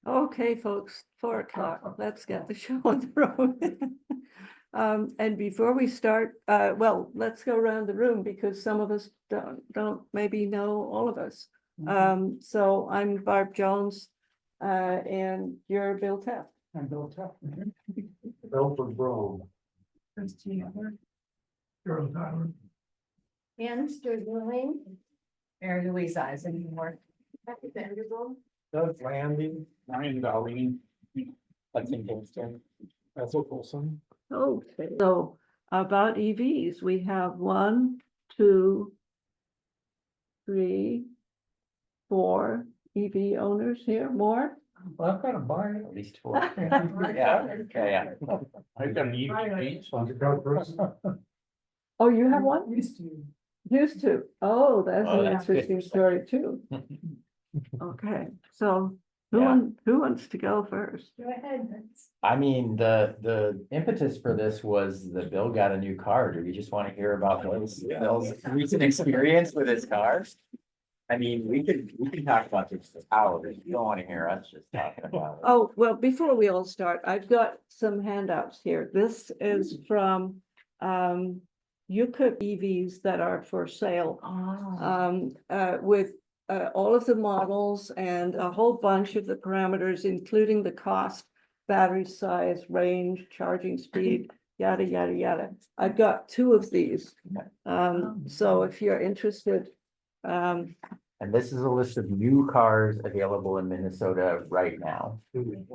Okay, folks, 4 o'clock, let's get the show on the road. And before we start, well, let's go around the room because some of us don't maybe know all of us. So I'm Barb Jones, and you're Bill Taft. I'm Bill Tuck. Belford Grove. Christina. Charles Tyler. And Stuart Lane. Mary Louise Eisenhower. Becky Vanderbilt. Doug Landing. Ryan Darlene, I think it's That's Olson. Okay, so about EVs, we have 1, 2, 3, 4 EV owners here, more? Well, I've got a buy. at least 4. Yeah, yeah. I've got an EV, so Oh, you have one? Used to. Used to. Oh, that's Oh, an that's good. interesting story too. Okay, so Yeah. who wants to go first? Go ahead. I mean, the impetus for this was that Bill got a new car. Do we just want to hear about Bill's recent experience with his car? I mean, we can talk about this for hours. You don't want to hear us just talking about it. Oh, well, before we all start, I've got some handouts here. This is from Yukon EVs that are for sale. With all of the models and a whole bunch of the parameters, including the cost, battery size, range, charging speed, yada, yada, yada. I've got 2 of these. So if you're interested, And this is a list of new cars available in Minnesota right now. It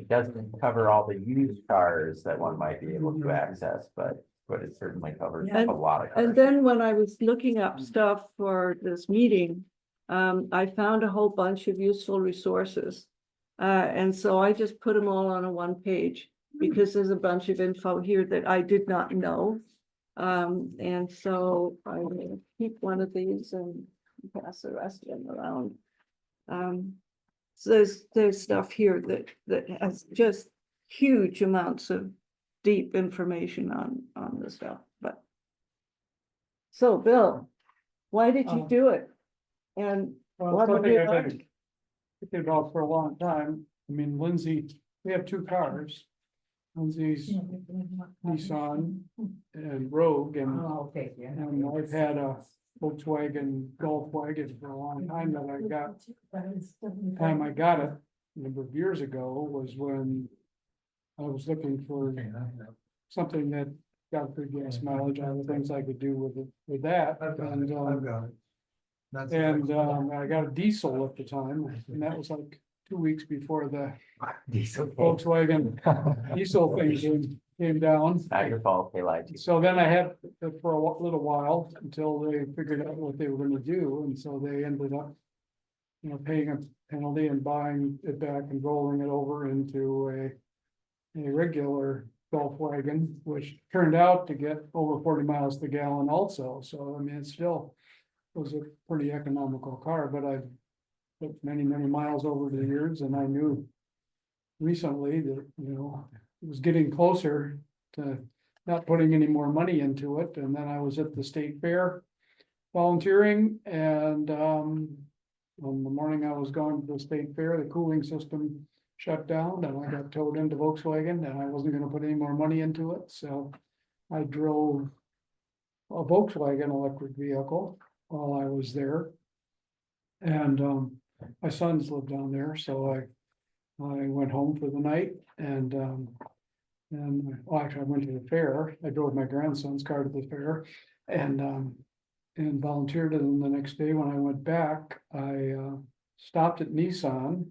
doesn't cover all the used cars that one might be able to access, but it certainly covers a lot of cars. and then when I was looking up stuff for this meeting, I found a whole bunch of useful resources. And so I just put them all on a 1 page because there's a bunch of info here that I did not know. And so I will keep one of these and pass the rest of them around. So there's stuff here that has just huge amounts of deep information on the stuff, but. So Bill, why did you do it? And what have you learned? Thinking about for a long time. I mean, Lindsay, we have 2 cars. Lindsay's Nissan and Rogue, and Okay, yeah. I've had a Volkswagen Golf wagon for a long time that I got. The time I got it, a number of years ago, was when I was looking for something that got good gas mileage, other things I could do with that. And I got a diesel at the time, and that was like 2 weeks before the Volkswagen diesel thing came down. Not your fault, they lied to you. So then I had it for a little while until they figured out what they were gonna do, and so they ended up. Paying a penalty and buying it back and rolling it over into a regular Golf wagon, which turned out to get over 40 miles per gallon also. So I mean, it still was a pretty economical car, but I've put many, many miles over the years, and I knew recently that, it was getting closer to not putting any more money into it. And then I was at the state fair volunteering, and on the morning I was going to the state fair, the cooling system shut down, and I got towed into Volkswagen, and I wasn't gonna put any more money into it, so I drove a Volkswagen electric vehicle while I was there. And my sons live down there, so I went home for the night, and well, actually I went to the fair. I drove my grandson's car to the fair, and volunteered. And the next day when I went back, I stopped at Nissan,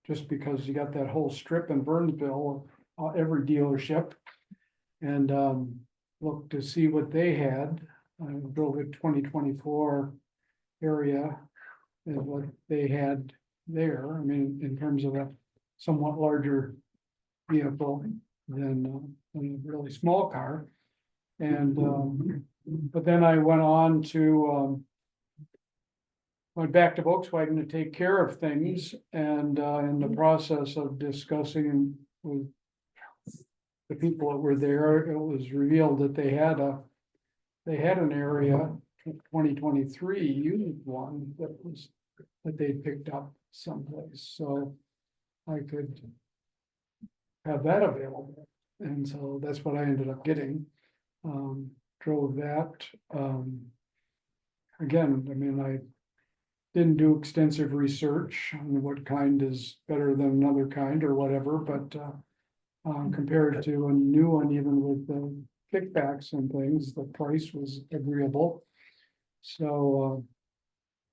just because you got that whole strip in Burnsville, every dealership, and looked to see what they had. I drove a 2024 area and what they had there. I mean, in terms of a somewhat larger vehicle than a really small car. And but then I went on to went back to Volkswagen to take care of things, and in the process of discussing with the people that were there, it was revealed that they had an area 2023 used one that they picked up someplace, so I could have that available. And so that's what I ended up getting. Drove that, again, I mean, I didn't do extensive research on what kind is better than another kind or whatever, but compared to a new one, even with the kickbacks and things, the price was agreeable. So,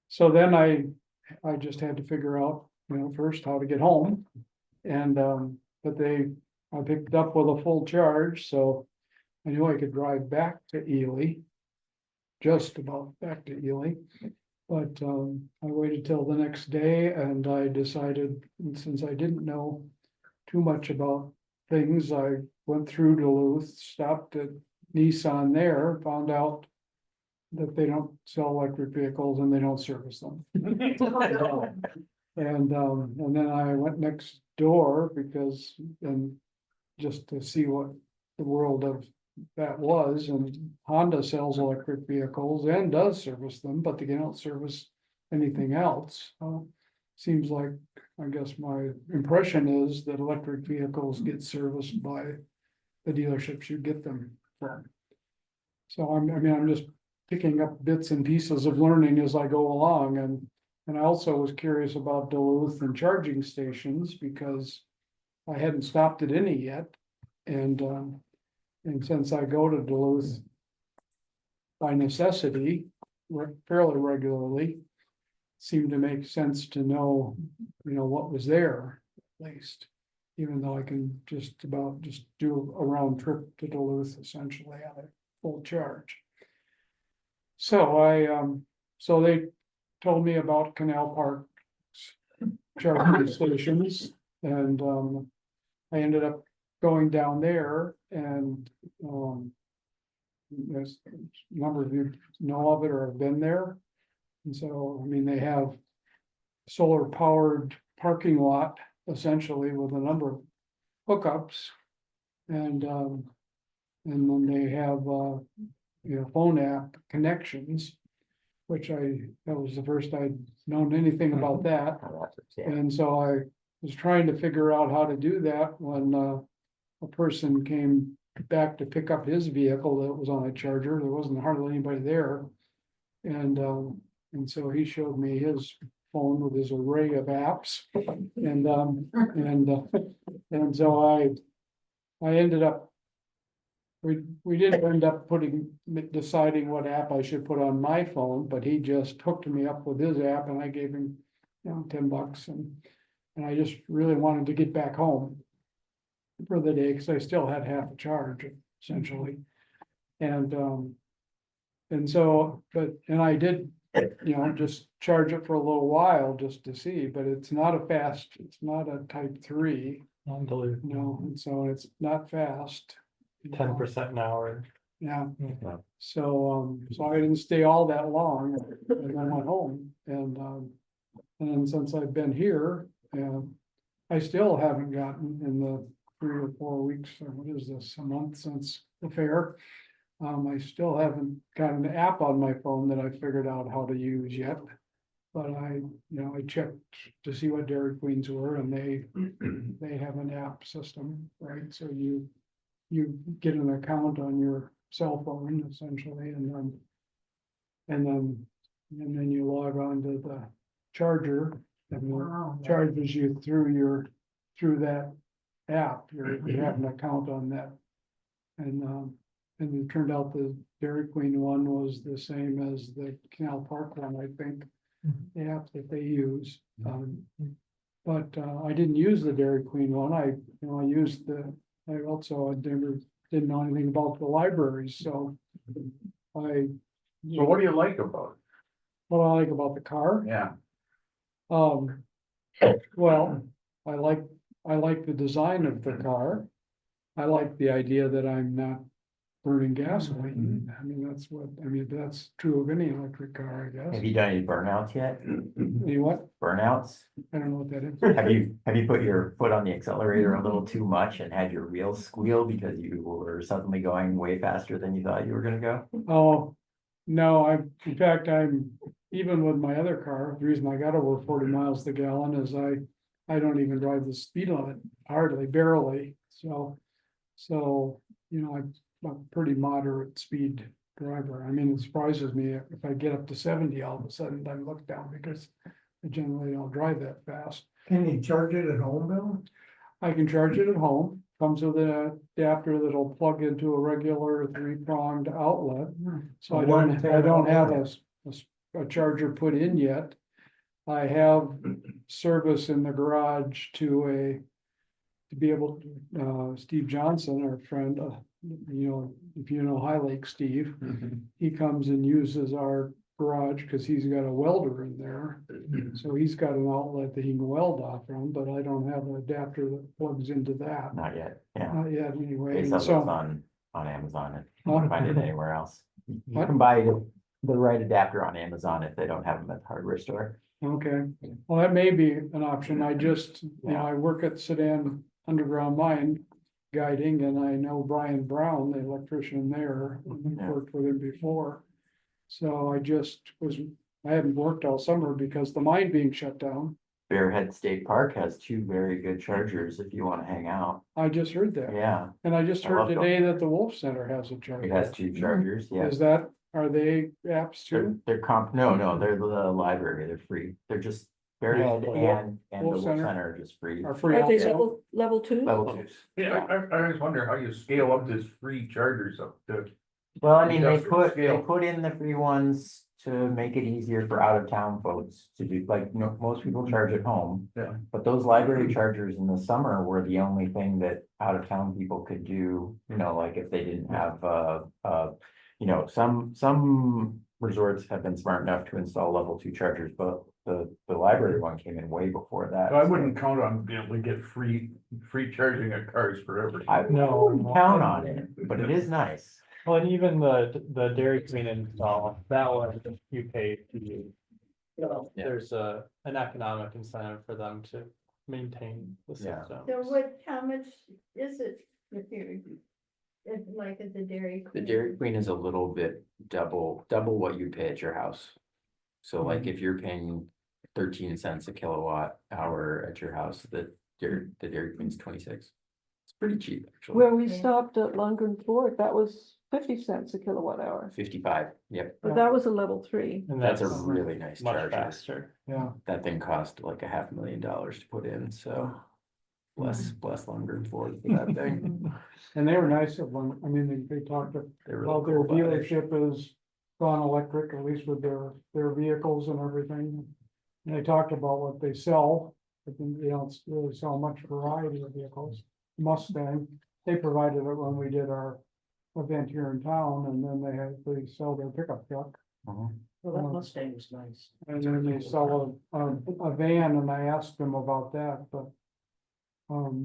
so then I just had to figure out, first how to get home. And, but I picked up with a full charge, so I knew I could drive back to Ely. Just about back to Ely. But, I waited till the next day and I decided, since I didn't know too much about things, I went through Duluth, stopped at Nissan there, found out that they don't sell electric vehicles and they don't service them. And then I went next door because, and just to see what the world of that was, and Honda sells electric vehicles and does service them, but they don't service anything else. Seems like, I guess my impression is that electric vehicles get serviced by the dealerships you get them from. So I'm just picking up bits and pieces of learning as I go along, and I also was curious about Duluth and charging stations because I hadn't stopped at any yet. And since I go to Duluth by necessity, fairly regularly, seemed to make sense to know, what was there at least. Even though I can just do a round trip to Duluth essentially at a full charge. So so they told me about Canal Park's charging stations, and I ended up going down there, and there's a number of you know of it or have been there. And so, I mean, they have solar powered parking lot essentially with a number of hookups. And then they have phone app connections, which that was the first I'd known anything about that. And so I was trying to figure out how to do that when a person came back to pick up his vehicle that was on a charger. There wasn't hardly anybody there. And so he showed me his phone with his array of apps. And so I ended up, we didn't end up deciding what app I should put on my phone, but he just hooked me up with his app and I gave him, $10 and I just really wanted to get back home for the day because I still had half a charge essentially. And so, I did, just charge it for a little while just to see, but it's not a type 3. Non-dilute. And so it's not fast. 10% an hour. Yeah. Yeah. So I didn't stay all that long and I went home and then since I've been here, I still haven't gotten in the 3 or 4 weeks, or what is this, a month since the fair. I still haven't got an app on my phone that I figured out how to use yet. But I checked to see what Dairy Queens were and they have an app system, right? So you get an account on your cell phone essentially, and then you log on to the charger and it charges you through that app. You have an account on that. And it turned out the Dairy Queen one was the same as the Canal Park one, I think, the app that they use. But I didn't use the Dairy Queen one. I didn't know anything about the libraries, so So what do you like about what I like about the car. it? Yeah. Well, I like the design of the car. I like the idea that I'm not burning gasoline. That's true of any electric car, I Have guess. you done any burnouts yet? You what? Burnouts? I don't know what that is. Have you put your foot on the accelerator a little too much and had your wheels squeal because you were suddenly going way faster than you thought you were gonna go? Oh, no, in fact, even with my other car, the reason I got over 40 miles to the gallon is I don't even drive the speed limit, hardly, barely, so. So, you know, I'm a pretty moderate speed driver. I mean, it surprises me if I get up to 70, all of a sudden I look down because I generally don't drive that fast. Can you charge it at home, Bill? I can charge it at home, comes with an adapter that'll plug into a regular 3-pronged outlet. So I don't have a charger put in yet. I have service in the garage to be able to, Steve Johnson, our friend, you know, if you know High Lake Steve, he comes and uses our garage because he's got a welder in there. So he's got an outlet that he can weld off from, but I don't have an adapter that plugs into that. Not yet, yeah. Not yet, anyway. They And sell those so, on Amazon, if you Huh? can find it anywhere else. You What? can buy the right adapter on Amazon if they don't have them at the hardware store. okay, well, that may be an option. I just, you know, I work at Sedan Underground Mine guiding, and I know Brian Brown, the electrician there, Yeah. worked with him before. So I hadn't worked all summer because the mine being shut down. Bearhead State Park has 2 very good chargers if you want to hang out. I just heard that. Yeah, And I just I heard love them. today that the Wolf Center has a it charger. has 2 chargers, yeah. Are they apps too? They're no, they're the library, they're free. They're just Bearhead and the Wolf Wolf Center? Center are just free. Are free Are they apps? level 2? Level 2s. Yeah, I always wonder how you scale up this free chargers up to. Well, I mean, they Industrial scale. put in the free ones to make it easier for out of town folks to do, like, you know, most people charge at home. Yeah. But those library chargers in the summer were the only thing that out of town people could do, you know, like if they didn't have, you know, some resorts have been smart enough to install level 2 chargers, but the library one came in way before that. So I wouldn't count on being able to get free charging of cars forever. I No. wouldn't count on it, but it is nice. Well, and even the Dairy Queen install, that one you pay to use. Yeah. There's an economic incentive for them to maintain the Yeah. system. So how much is it if you're, if like at the Dairy The Queen? Dairy Queen is a little bit double what you pay at your house. So like if you're paying 13 cents a kilowatt hour at your house, the Dairy Queen's 26. It's pretty cheap, actually. Where we stopped at Lundgren Ford, that was 50 cents a kilowatt hour, 55, yep. but that was a level 3. And That's a really nice much charger. faster. Yeah, That thing cost like $500,000 to put in, so bless Lundgren Ford for that thing. and they were nice of them. I mean, they talked They're about really their cool about it. dealership is gone electric, at least with their vehicles and everything. And they talked about what they sell, but then they don't really sell much variety of vehicles. Mustang, they provided it when we did our event here in town, and then they sell their pickup truck. Mhm. Well, that Mustang was nice. And then they sell a van, and I asked them about that, but.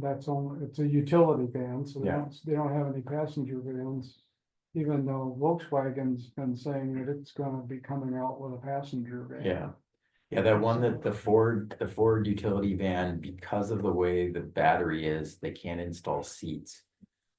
That's only, it's a utility van, so Yeah. they don't have any passenger vans. Even though Volkswagen's been saying that it's gonna be coming out with a passenger van. Yeah. Yeah, that one that the Ford utility van, because of the way the battery is, they can't install seats.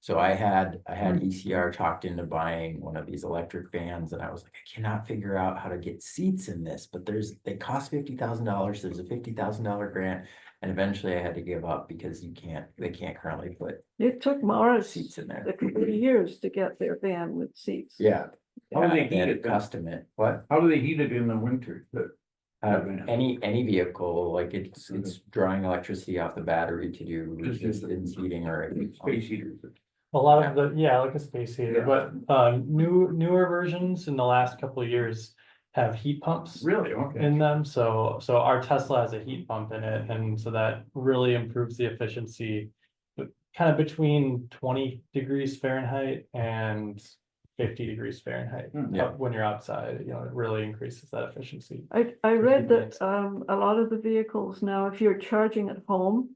So I had ECR talked into buying one of these electric vans, and I was like, I cannot figure out how to get seats in this, but they cost $50,000, there's a $50,000 grant. And eventually I had to give up because they can't currently put It took Morris seats in there. a couple of years to get their van with seats. Yeah. How do they They had heat to it then? custom it, what? How do they heat it in the winter? Any vehicle, like it's drawing electricity off the battery to do Just resistance heating or. Space heaters. A lot of like a space heater, Yeah. but newer versions in the last couple of years have heat pumps Really? Okay. in them. So our Tesla has a heat pump in it, and so that really improves the efficiency. But kind of between 20 degrees Fahrenheit and 50 degrees Fahrenheit. Yeah. When you're outside, it really increases that efficiency. I read that Convenience. a lot of the vehicles now, if you're charging at home,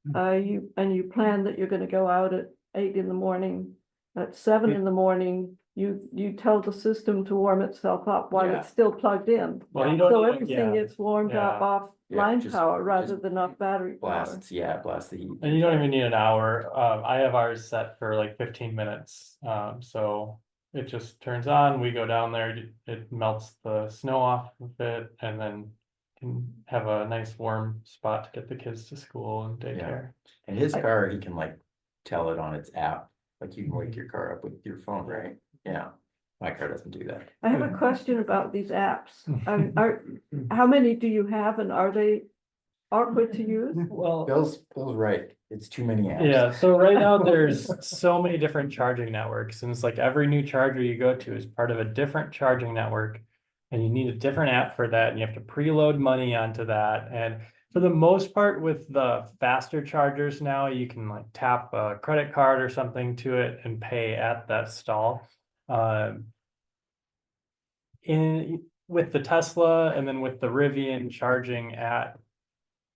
you plan that you're gonna go out at 8 in the morning, at 7 in the morning, you tell the system to warm itself up while Yeah. it's still plugged in. Well, you don't So even- everything yeah. gets warmed up Yeah. off Yeah, line just- power rather just than off battery power. Blast the heat. And you don't even need an hour. I have ours set for like 15 minutes. So it just turns on, we go down there, it melts the snow off of it, and then can have a nice warm spot to get the kids to school and daycare. And his car, he can like tell it on its app, like you can wake your car up with your phone, right? Yeah, my car doesn't do that. I have a question about these apps. How many do you have and are they awkward to use? Well, Bill's right, it's too many apps. yeah, so right now there's so many different charging networks, and it's like every new charger you go to is part of a different charging network. And you need a different app for that, and you have to preload money onto that. And for the most part, with the faster chargers now, you can like tap a credit card or something to it and pay at that stall. With the Tesla and then with the Rivian charging at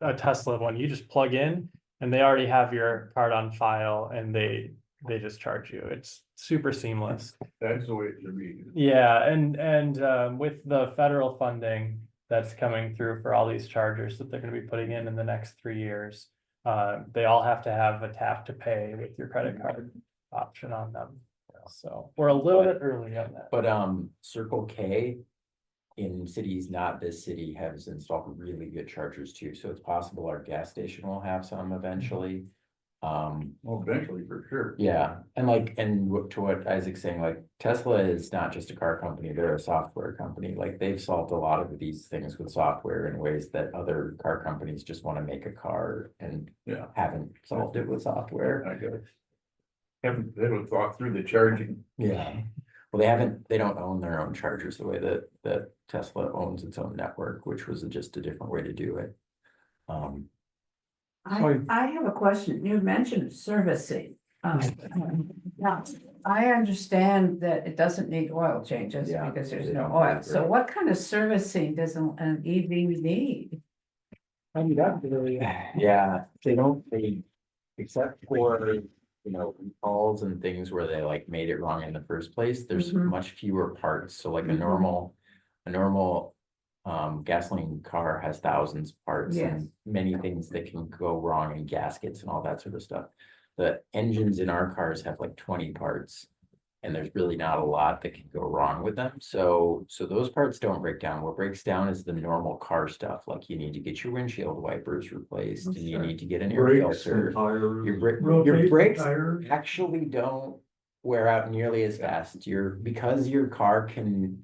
a Tesla one, you just plug in and they already have your card on file and they just charge you. It's super seamless. That's the way it should be. Yeah, and with the federal funding that's coming through for all these chargers that they're gonna be putting in the next 3 years. They all have to have a tap to pay with your credit card option on them. So we're a little bit early on that. But Circle K in cities, not this city, has installed really good chargers too. So it's possible our gas station will have some eventually. Well, eventually, for sure. Yeah, and to what Isaac's saying, like Tesla is not just a car company, they're a software company. Like they've solved a lot of these things with software in ways that other car companies just want to make a car and Yeah. haven't solved it with software. I guess. They haven't thought through the charging. Yeah, well, they don't own their own chargers the way that Tesla owns its own network, which was just a different way to do it. I have a question. You mentioned servicing. Now, I understand that it doesn't need oil changes Yeah, because there's they no don't oil. need So oil. what kind of servicing does an EV need? Yeah, they don't, except for, recalls and things where they like made it wrong in the first place, there's Mhm. much fewer parts, so like a Mhm. normal gasoline car has thousands of parts Yes. and many things that can go wrong in gaskets and all that sort of stuff. The engines in our cars have like 20 parts. And there's really not a lot that can go wrong with them, so those parts don't break down. What breaks down is the normal car stuff, like you need to get your windshield wipers replaced, and you Sure. need to get an air Brakes filter. and tires. Your brakes Tires. actually don't wear out nearly as fast. Because your car can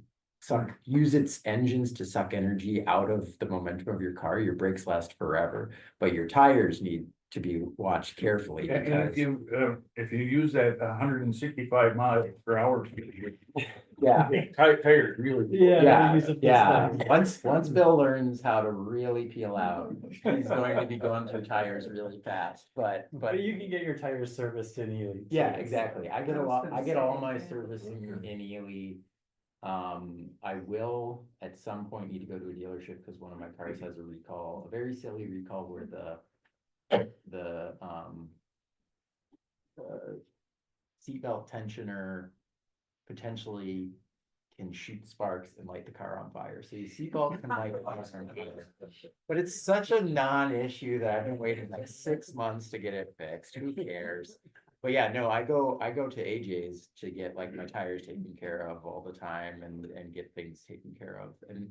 use its engines to suck energy out of the momentum of your car, your brakes last forever, but your tires need to be watched carefully And because. if you use that 165 miles per hour. Yeah. Tires really. Yeah, use it this yeah, way. once Bill learns how to really peel out, he's going to be going through tires really fast, but. But you can get your tires serviced in Ely. Yeah, exactly, I get all my Yeah. servicing in Ely. I will at some point need to go to a dealership because one of my cars has a recall, a very silly recall where the seatbelt tensioner potentially can shoot sparks and light the car on fire. So your seatbelt can light the car on fire. But it's such a non-issue that I've been waiting like 6 months to get it fixed. Who cares? But yeah, no, I go to AJ's to get like my tires taken care of all the time and get things taken care of. And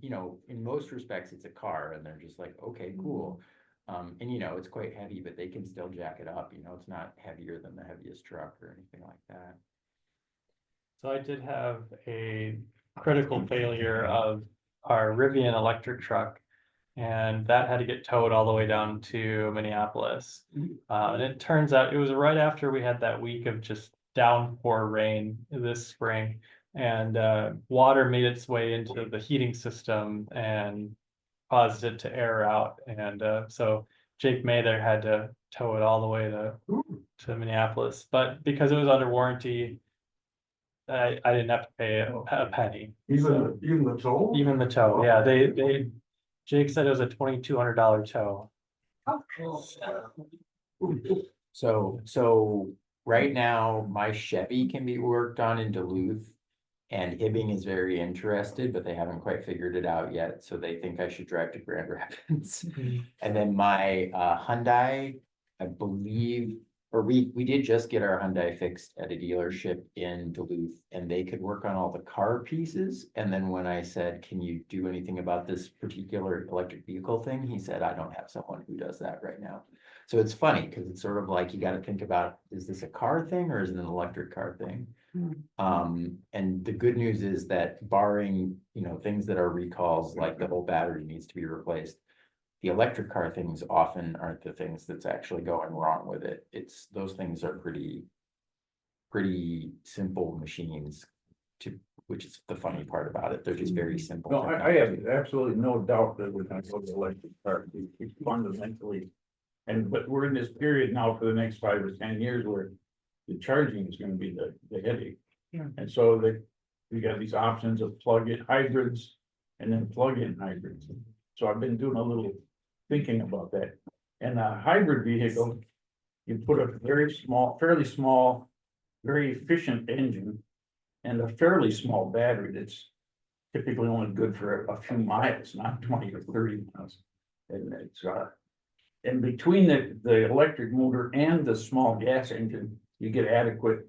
in most respects, it's a car and they're just like, okay, cool. And it's quite heavy, but they can still jack it up, it's not heavier than the heaviest truck or anything like that. So I did have a critical failure of our Rivian electric truck. And that had to get towed all the way down to Minneapolis. And it turns out it was right after we had that week of just downpour rain this spring. And water made its way into the heating system and caused it to air out. And so Jake Mather had to tow it all the way to Minneapolis. But because it was under warranty, I didn't have to pay a penny. So, Even the toll? even the tow, yeah, they Jake said it was a $2,200 tow. So right now, my Chevy can be worked on in Duluth. And Hibbing is very interested, but they haven't quite figured it out yet, so they think I should drive to Grand Rapids. And then my Hyundai, I believe or we did just get our Hyundai fixed at a dealership in Duluth, and they could work on all the car pieces. And then when I said, can you do anything about this particular electric vehicle thing? He said, I don't have someone who does that right now. So it's funny, because it's sort of like, you gotta think about, is this a car thing or is it an electric car thing? And the good news is that barring, things that are recalls, like the whole battery needs to be replaced. The electric car things often aren't the things that's actually going wrong with it. Those things are pretty simple machines which is the funny part about it. They're just very simple. No, I have absolutely no doubt that we're gonna go to electric car, it's fundamentally. But we're in this period now for the next 5 or 10 years where the charging is gonna be the headache. Yeah. And so we got these options of plug-in hybrids and then plug-in hybrids. So I've been doing a little thinking about that. And a hybrid vehicle, you put a fairly small, very efficient engine and a fairly small battery that's typically only good for a few miles, not 20 or 30 miles. And and between the electric motor and the small gas engine, you get adequate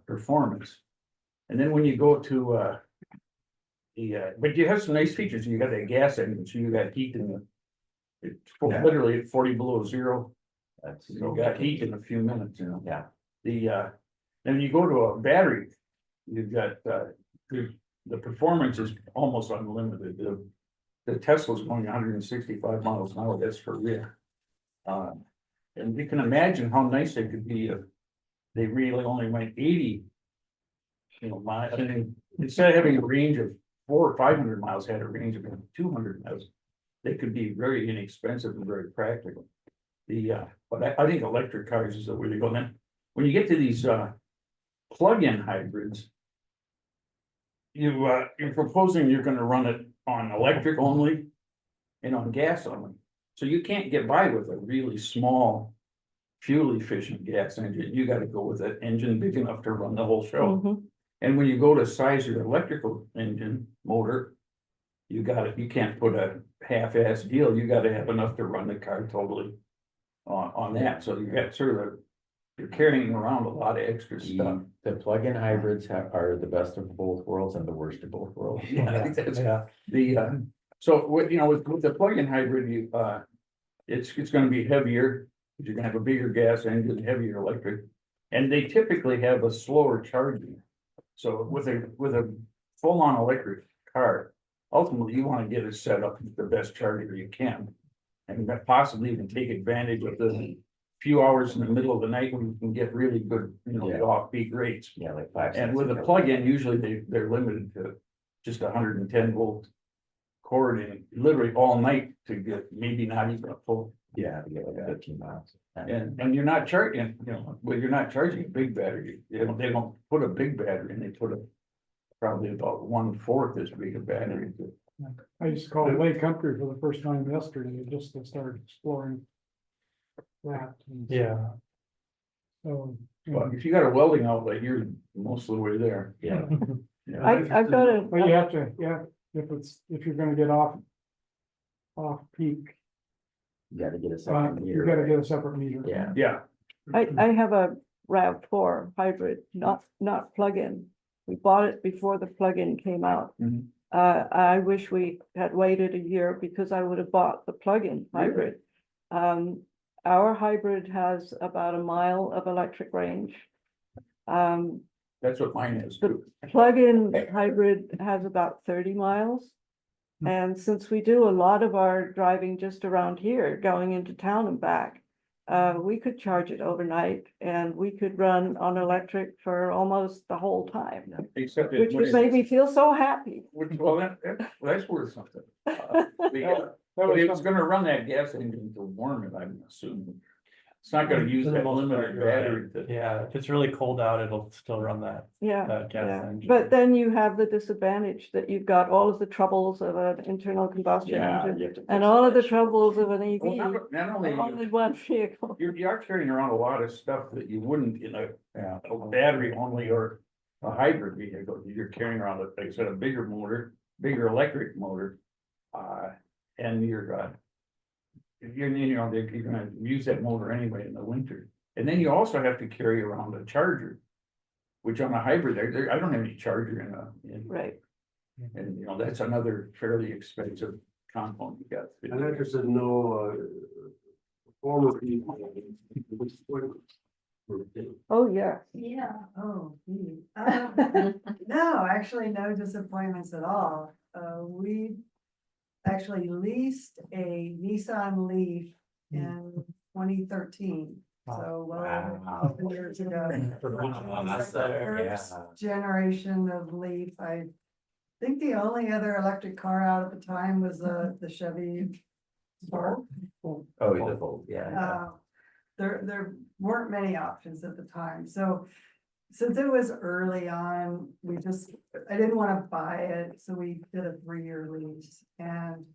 performance. And then when you go to but you have some nice features. You got that gas engine, so you got heat in the. It's literally at 40 below zero. You got heat in a few minutes, Yeah. Then you go to a battery, you've got the performance is almost unlimited. The Tesla's going 165 miles an hour. That's for real. And you can imagine how nice they could be if they really only went 80. Miles. I mean, instead of having a range of 400 or 500 miles, had a range of 200 miles. They could be very inexpensive and very practical. But I think electric cars is the way to go. Then when you get to these plug-in hybrids, you're proposing you're going to run it on electric only and on gas only. So you can't get by with a really small, fuel efficient gas engine. You got to go with an engine big enough to run the whole show. Mhm. And when you go to size your electrical engine motor, you can't put a half-ass deal. You gotta have enough to run the car totally on that. So you got you're carrying around a lot of extra stuff. The plug-in hybrids are the best of both worlds and the worst of both worlds. Yeah, I think that's Yeah. so with the plug-in hybrid, it's gonna be heavier. You're gonna have a bigger gas engine, heavier electric, and they typically have a slower charging. So with a full-on electric car, ultimately you want to get it set up with the best charger you can. And possibly even take advantage of the few hours in the middle of the night when you can get really good, off-peak rates. Yeah, like 5 And cents with a kilowatt. plug-in, usually they're limited to just 110 volt cord and literally all night to get maybe not even a full. Yeah, to get like 15 miles. And you're not charging, you're not charging a big battery. They don't put a big battery in, they put probably about 1/4 as big a battery. I used to call it Lake Country for the first time yesterday, just to start exploring that. And Yeah. So. But if you got a welding outlet, you're most of the way there. Yeah. I've got Well, you have to, if you're gonna get off peak, You gotta get a second you meter. gotta get a separate meter. Yeah. Yeah, I have a RAV4 hybrid, not plug-in. We bought it before the plug-in came out. Mhm. I wish we had waited a year because I would have bought the plug-in hybrid. Our hybrid has about a mile of electric range. that's what mine is too. Plug-in hybrid has about 30 miles. And since we do a lot of our driving just around here, going into town and back, we could charge it overnight and we could run on electric for almost the whole time, Except which would make me feel so happy. well, that's worth something. But it's gonna run that gas engine to warm it, I'm assuming. It's not gonna use For the that most part, limited you're right. battery to. Yeah, if it's really cold out, it'll still run that Yeah, gas yeah. engine. But then you have the disadvantage that you've got all of the troubles of an internal combustion Yeah, engine you have to and fix all of the that. troubles of an Well, EV. not only All in one vehicle. you are carrying around a lot of stuff that you wouldn't in a battery only or a hybrid vehicle. You're carrying around, like I said, a bigger motor, bigger electric motor. And you're gonna use that motor anyway in the winter. And then you also have to carry around a charger. Which on a hybrid, I don't have any charger Right. and you know, that's another fairly expensive component you got. I'm interested in know, former people. Oh, yeah. Yeah. Oh, no, actually, no disappointments at all. We actually leased a Nissan Leaf in 2013. So, Wow. a couple years ago. Wow, that's It's like the better, yeah. first generation of Leaf. I think the only other electric car out at the time was the Chevy Spark. Oh, the Volt, yeah. There weren't many options at the time, so since it was early on, I didn't want to buy it, so we did a 3-year lease and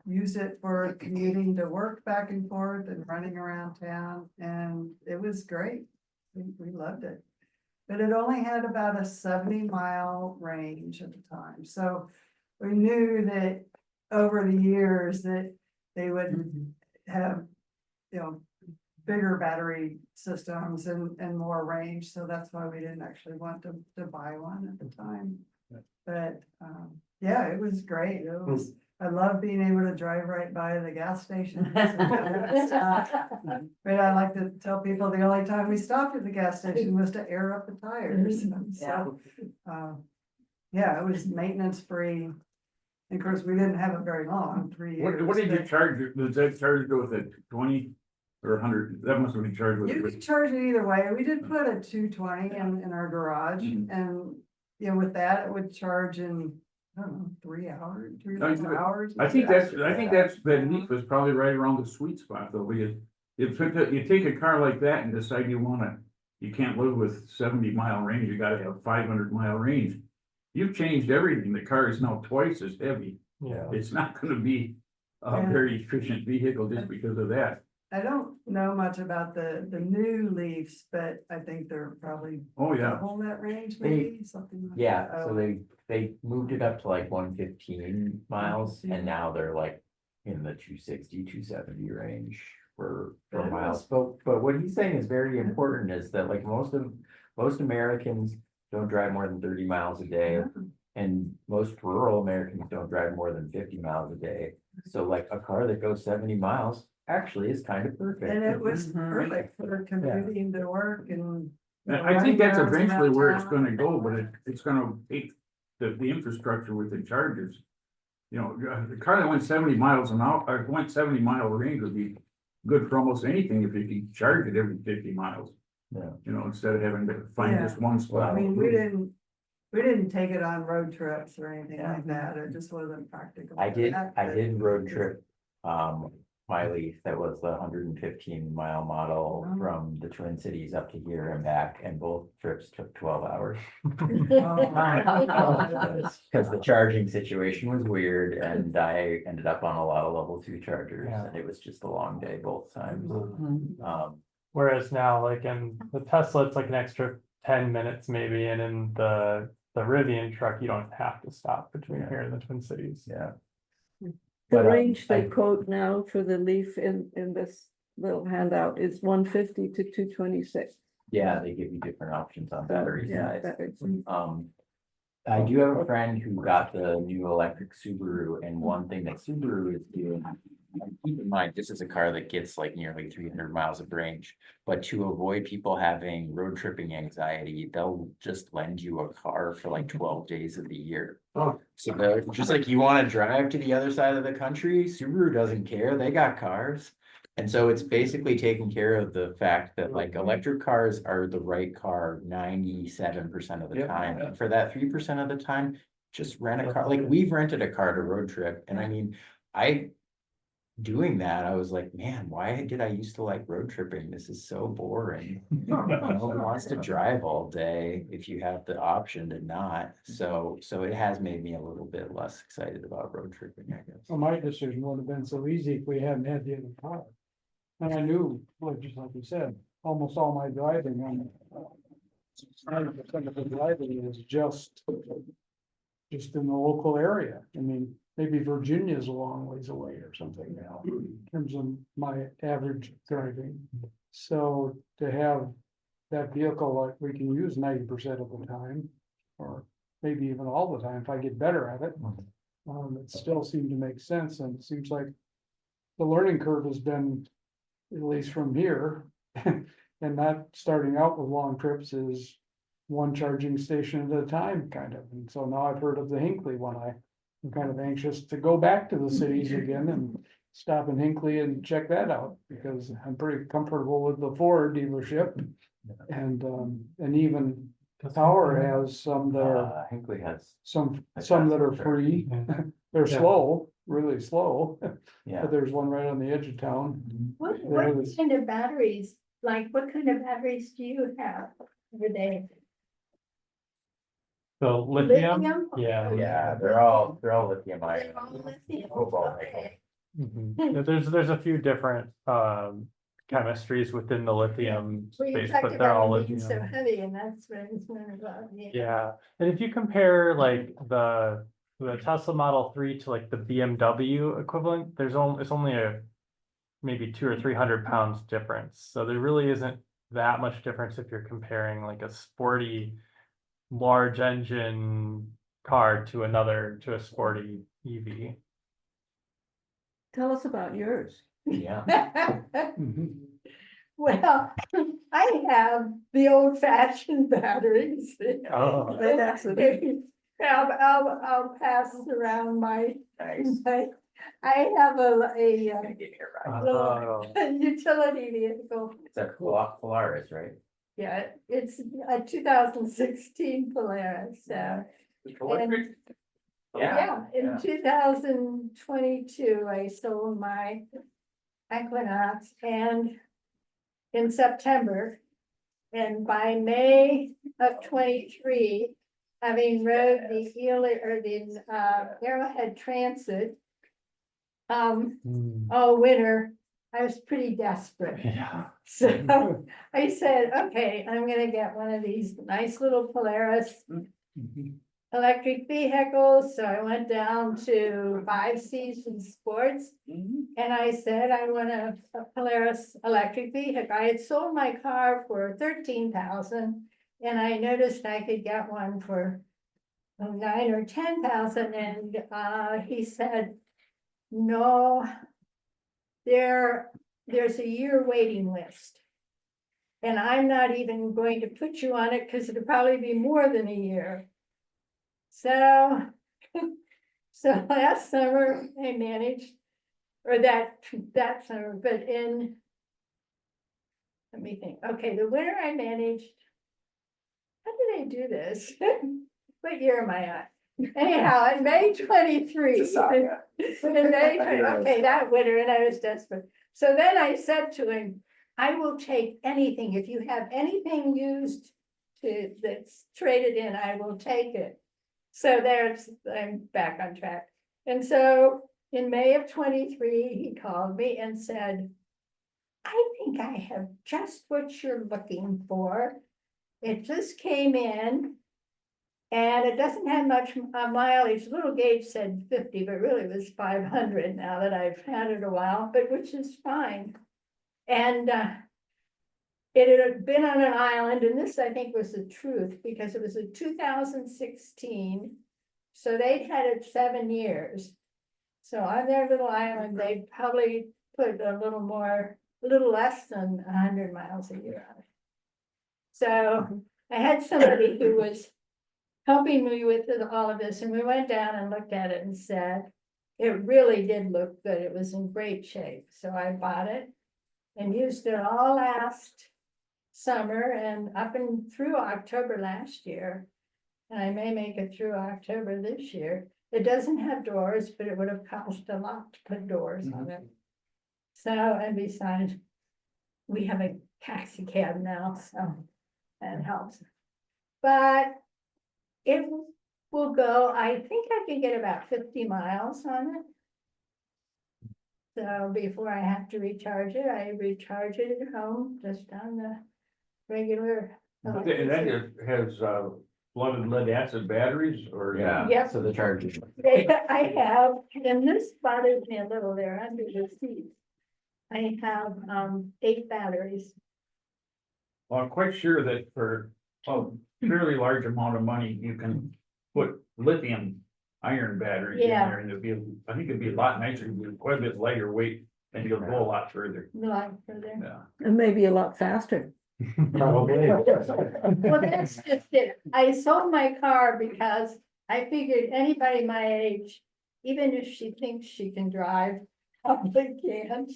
used it for commuting to work back and forth and running around town, and it was great. We loved it. But it only had about a 70-mile range at the time, so we knew that over the years that they would have, you know, bigger battery systems and more range, so that's why we didn't actually want to buy one at the time. But, yeah, it was great. I love being able to drive right by the gas station. But I like to tell people the only time we stopped at the gas station was to air up the tires. So, yeah, it was maintenance free. And of course, we didn't have it very long, 3 years. What did you but charge, does that charge go with a 20 or 100, that must have been charged You with. could charge it either way. We did put a 220 in our garage Mhm. and, you know, with that, it would charge in, I don't know, 3 hours, 3 or 4 hours. I think that Leaf was probably right around the sweet spot though, because you take a car like that and decide you can't live with 70-mile range, you gotta have 500-mile range. You've changed everything, the car is now twice as heavy, Yeah. it's not gonna be a Yeah. very efficient vehicle just because of that. I don't know much about the new Leafs, but I think they're probably Oh, yeah, double that range, maybe, something like Yeah, that. so they moved it up to like 115 miles and now they're like in the 260, 270 range for But it miles. But what he's saying is very important is that like most Americans don't drive more than 30 miles a day. And most rural Americans don't drive more than 50 miles a day. So like a car that goes 70 miles actually is kind of perfect. And it was perfect for commuting to work and. I think that's running errands eventually around where it's town. gonna go, but it's gonna take the infrastructure with the chargers. You know, the car that went 70 miles an hour, or went 70-mile range would be good for almost anything if you could charge it every 50 miles. Yeah. You know, instead of having to find Yeah. just one I spot. mean, we didn't take it on road trips or anything like that. It just wasn't practical. I did But- road trip, my Leaf, that was the 115-mile model Oh. from the Twin Cities up to here and back, and both trips took 12 hours. Cause the charging situation was weird and I ended up on a lot of level 2 chargers Yeah. and it was just a long day both times. Whereas now, like in the Tesla, it's like an extra 10 minutes maybe, and in the Rivian truck, you don't have to stop between Yeah. here and the Twin Cities. Yeah. The But, range they I- quote now for the Leaf in this little handout is 150 to 226. Yeah, they give you different options on battery Yeah, size. batteries. I do have a friend who got the new electric Subaru, and one thing that Subaru is doing. And keep in mind, this is a car that gets like nearly 300 miles of range, but to avoid people having road tripping anxiety, they'll just lend you a car for like 12 days of the year. Oh. So they're just like, you wanna drive to the other side of the country, Subaru doesn't care, they got cars. And so it's basically taking care of the fact that like electric cars are the right car 97% of the Yeah. time. And for that 3% of the time, just rent a car. Like we've rented a car to road trip. And I mean, doing that, I was like, man, why did I used to like road tripping? This is so boring. No one wants to drive all day if you have the option to not. So it has made me a little bit less excited about road tripping, I guess. Well, my decision would have been so easy if we hadn't had the other car. And I knew, like, just like you said, almost all my driving and 90% of the driving is just in the local area. I mean, maybe Virginia's a long ways away or something now, in terms of my average driving. So to have that vehicle like we can use 90% of the time, or maybe even all the time if I get better at it. It still seemed to make sense, and it seems like the learning curve has been, at least from here, and not starting out with long trips is one charging station at a time, kind of. And so now I've heard of the Hinckley one. I'm kind of anxious to go back to the cities again and stop in Hinckley and check that out, because I'm pretty comfortable with the Ford dealership. And even Tower has some that are, Hinckley has, some that are free. They're Yeah. slow, really slow, yeah. but there's one right on the edge of town. What There was- kind of batteries, like what kind of batteries do you have over there? So lithium, Lithium? yeah. Yeah, they're all lithium ion. They're all lithium, Cobalt okay. Mhm. Yeah, there's a few different chemistries within the lithium Well, you space, talked but they're all about it being so lithium. heavy, and that's what I was wondering about, yeah. Yeah, and if you compare like the Tesla Model 3 to like the BMW equivalent, it's only a maybe 200 or 300 pounds difference. So there really isn't that much difference if you're comparing like a sporty large engine car to a sporty E EV. Tell us about yours. Yeah. Mhm. Well, I have the old fashioned batteries. Oh, Lead acid. I'll pass around my, Nice. I have a Get here, right? oh, utility vehicle. It's a Polaris, right? Yeah, it's a 2016 Polaris, so. Electric? Yeah, in yeah. 2022, I sold my Equinox, and in September. And by May of 23, having rode the Arrowhead Transit all winter, I was pretty desperate. yeah. So I said, okay, I'm gonna get one of these nice little Polaris electric vehicles. So I went down to 5 Seasons Sports, and I said, I want a Polaris electric vehicle. I had sold my car for 13,000, and I noticed I could get one for 9 or 10,000, and he said, no, there's a year waiting list. And I'm not even going to put you on it because it'll probably be more than a year. So, so last summer I managed, or that summer, but let me think, okay, the winter I managed, how did I do this? What year am I on? Anyhow, in May 23. In May, okay, that winter, and I was desperate. So then I said to him, I will take anything. If you have anything used that's traded in, I will take it. So I'm back on track. And so in May of 23, he called me and said, I think I have just what you're looking for. It just came in. And it doesn't have much mileage. Little gauge said 50, but really it was 500 now that I've had it a while, but which is fine. And it had been on an island, and this I think was the truth, because it was a 2016. So they'd had it 7 years. So on their little island, they probably put a little less than 100 miles a year on it. So I had somebody who was helping me with all of this, and we went down and looked at it and said, it really did look good. It was in great shape. So I bought it and used it all last summer and up and through October last year. And I may make it through October this year. It doesn't have doors, but it would have cost a lot to put doors on it. So, and besides, we have a taxi cab now, so that helps. But it will go, I think I can get about 50 miles on it. So before I have to recharge it, I recharge it at home, just on the regular. And that has flooded lead acid batteries or? Yeah, Yep. so the chargers. I have, and this bothers me a little there under the seats. I have, 8 batteries. Well, I'm quite sure that for a fairly large amount of money, you can put lithium iron batteries in Yeah. there and it'll be, I think it'd be a lot nicer, it'd be quite a bit lighter weight and you'll go a lot further. Like for there. Yeah. And maybe a lot faster. Probably. Well, that's just it. I sold my car because I figured anybody my age, even if she thinks she can drive, probably can't.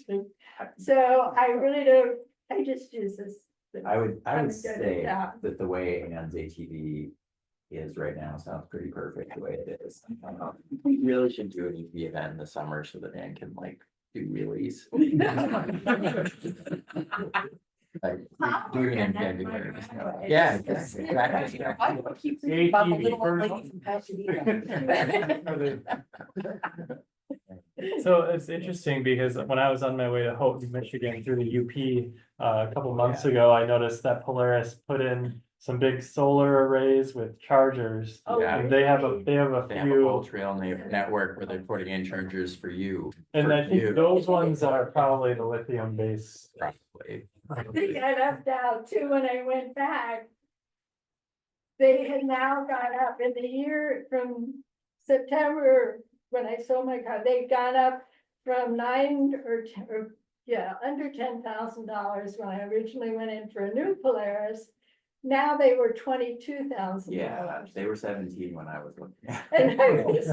So I really don't, I just use this. I would I'm good say at that. that the way Ann's ATV is right now sounds pretty perfect the way it is. We really should do an EV event in the summer so that Ann can like do wheelies. Like, doing it in February. Yeah. exactly. I keep thinking about the little old lady from Pasadena. So it's interesting because when I was on my way to Houghton, Michigan through the UP a couple months ago, I noticed that Polaris put in some big solar arrays with chargers. Oh, Yeah. And they have a They have a whole few, trail network where they're putting in chargers for you. and for I think you, those ones are probably the lithium based. Probably. I think I left out too when I went back. They had now gone up in the year from September, when I sold my car, they'd gone up from under $10,000 when I originally went in for a new Polaris. Now they were $22,000. Yeah, they were 17 when I was looking. And I was,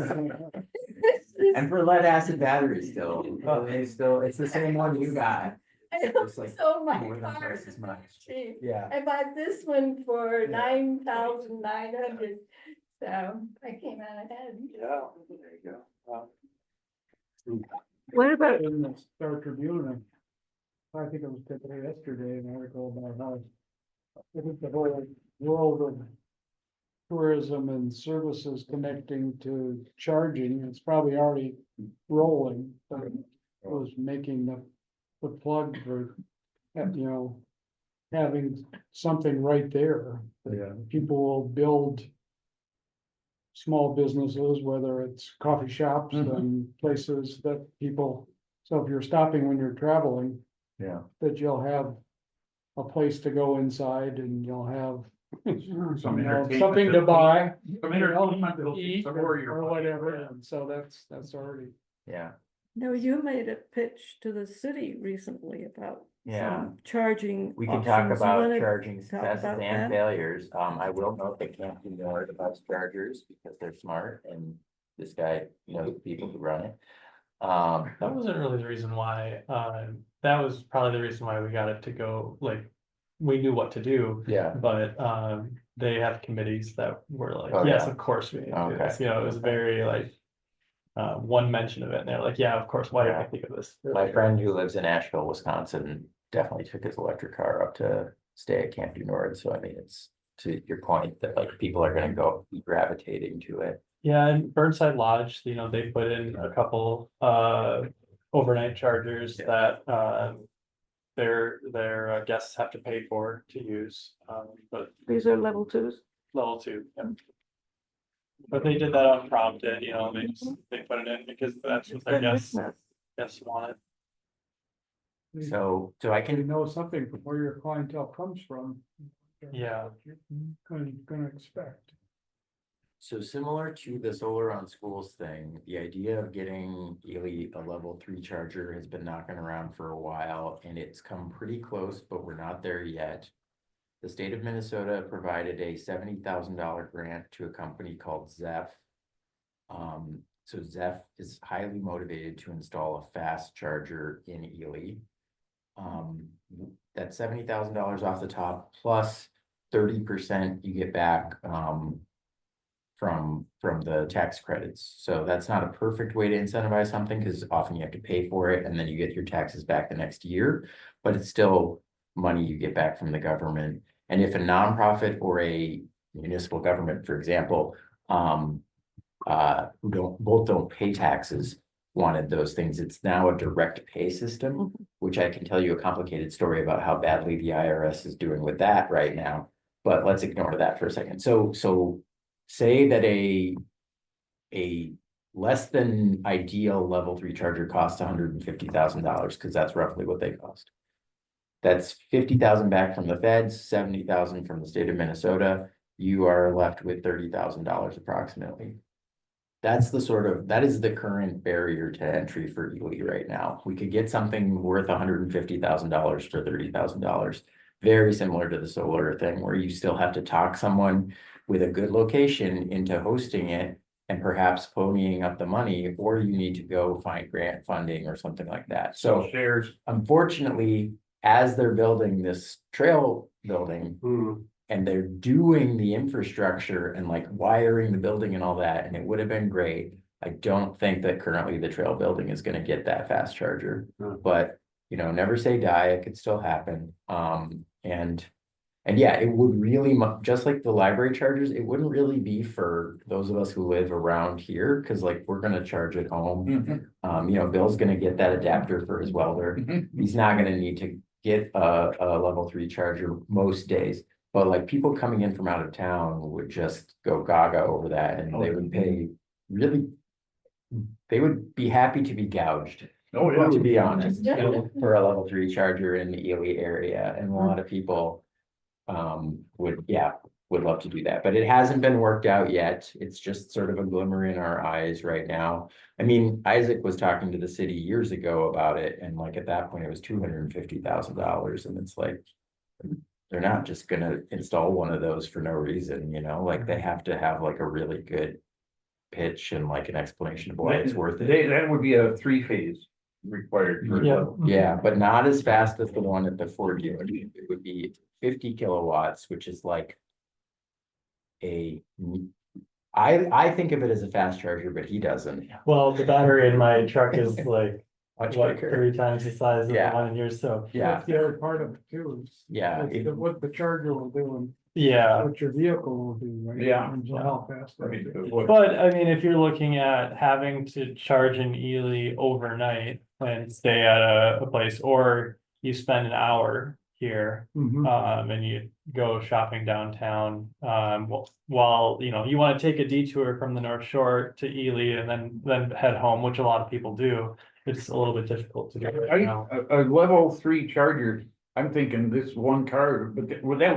And for lead acid batteries still, it's the same one you got. I It's like sold my more than car twice as for much. cheap. Yeah. I bought this one for 9,900, so I came out ahead. Yeah, there you go. What about, In the Star Tribune, I think it was yesterday, an article about how I think the whole world of tourism and services connecting to charging, it's probably already rolling, but it was making the plug for, having something right there. Yeah. People will build small businesses, whether it's coffee shops and places that people, so if you're stopping when you're traveling, Yeah. that you'll have a place to go inside and you'll have Some entertainment. something to buy, Some entertainment that'll eat somewhere you're. or whatever, and so that's already. Yeah. no, you made a pitch to the city recently about Yeah. some charging. We can talk options. You about wanna charging talk successes about and that? failures. I will note they can't ignore the bus chargers because they're smart and this guy knows the people who run it. That wasn't really the reason why, that was probably the reason why we got it to go, like, we knew what to do. Yeah. But they have committees that were like, Oh, yes, yeah. of course we need to do this, Okay. you know, it was very like. One mention of it, and they're like, yeah, of course, why didn't I Yeah. think of this? My friend who lives in Asheville, Wisconsin, definitely took his electric car up to stay at Camp Du Nord. So I mean, it's to your point that like people are gonna go be gravitating to it. Yeah, and Burnside Lodge, you know, they put in a couple overnight chargers that their guests have to pay for to use, but These are level 2s. level 2, yeah. But they did that unprompted, you know, they put it in because that's what their guests wanted. So I You can, know something from where your clientele comes from. Yeah. You're gonna expect. so similar to the solar on schools thing, the idea of getting Ely a level 3 charger has been knocking around for a while and it's come pretty close, but we're not there yet. The state of Minnesota provided a $70,000 grant to a company called Zeph. So Zeph is highly motivated to install a fast charger in Ely. That's $70,000 off the top, plus 30% you get back from the tax credits. So that's not a perfect way to incentivize something because often you have to pay for it and then you get your taxes back the next year, but it's still money you get back from the government. And if a nonprofit or a municipal government, for example, who don't pay taxes, wanted those things, it's now a direct pay system, which I can tell you a complicated story about how badly the IRS is doing with that right now. but let's ignore that for a second. So say that a less than ideal level 3 charger costs $150,000, because that's roughly what they cost. That's 50,000 back from the feds, 70,000 from the state of Minnesota. You are left with $30,000 approximately. That is the current barrier to entry for Ely right now. We could get something worth $150,000 for $30,000. Very similar to the solar thing, where you still have to talk someone with a good location into hosting it and perhaps ponying up the money, or you need to go find grant funding or something like that. So shares. unfortunately, as they're building this trail building, and they're doing the infrastructure and like wiring the building and all that, and it would have been great. I don't think that currently the trail building is gonna get that fast charger, but you know, never say die, it could still happen. And yeah, it would really, just like the library chargers, it wouldn't really be for those of us who live around here, cause like we're gonna charge at home. You know, Bill's gonna get that adapter for his welder. He's not gonna need to get a level 3 charger most days. But like people coming in from out of town would just go gaga over that, and they would pay really, they would be happy to be gouged. Oh, yeah. To be honest, for a level 3 charger in the Ely area, and a lot of people would love to do that, but it hasn't been worked out yet. It's just sort of a glimmer in our eyes right now. I mean, Isaac was talking to the city years ago about it, and like at that point it was $250,000, and it's like, they're not just gonna install one of those for no reason, you know, like they have to have like a really good pitch and like an explanation of why it's worth it. That would be a 3-phase required. Yeah, but not as fast as the one at the Ford dealership. It would be 50 kilowatts, which is like I think of it as a fast charger, but he doesn't. Well, the battery in my truck is like, Much what, quicker. 3 times the size of the Yeah. one in yours, so. Yeah, That's the other part of it too, is yeah. what the charger will do and Yeah, what your vehicle will do, right? Yeah. And how fast. I mean, but I mean, if you're looking at having to charge in Ely overnight and stay at a place, or you spend an hour here, and you go shopping downtown, while, you know, you want to take a detour from the North Shore to Ely and then head home, which a lot of people do. It's a little bit difficult to do right now. A level 3 charger, I'm thinking this one car, but would that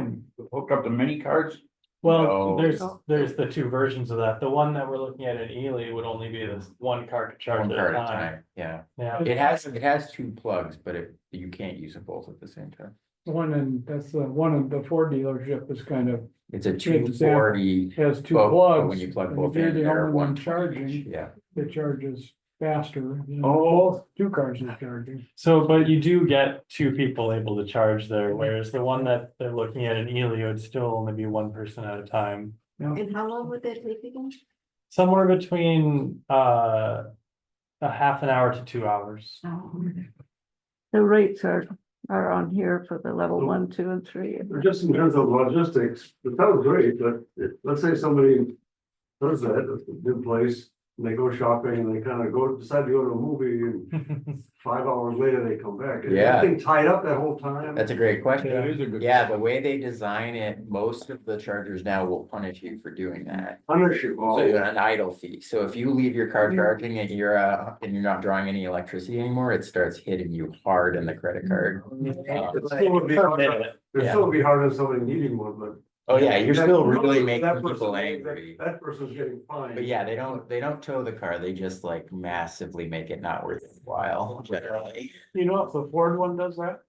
hook up to many cars? Well, No. there's the 2 versions of that. The one that we're looking at in Ely would only be this one car to charge One at car a at a time. time, yeah. Yeah, It has 2 plugs, but you can't use them both at the same time. That's the one in the Ford dealership is kind of, It's a 240. has 2 But plugs. when you plug and both if you're in, the they're only one 120 charging, each. Yeah. it charges faster. You know, Oh. both 2 cars are charging. so, but you do get 2 people able to charge there, whereas the one that they're looking at in Ely would still only be 1 person at a time. And how long would that take again? Somewhere between, a half an hour to 2 hours. The rates are on here for the level 1, 2, and 3. Just in terms of logistics, it sounds great, but let's say somebody does that, a good place, and they go shopping and they kind of decide to go to a movie and 5 hours later they come back. Is Yeah. that thing tied up that whole time? That's a great question. That is a good. Yeah, the way they design it, most of the chargers now will punish you for doing that. Punish you. So an idle fee. So if you leave your car charging and you're not drawing any electricity anymore, it starts hitting you hard in the credit card. It still would be Per hard, minute. it'd Yeah. still be hard on somebody needing one, but. Oh, yeah, you're still really That making person- people angry. That person's getting fined. But yeah, they don't tow the car. They just like massively make it not worth the while generally. You know, if the Ford one does that,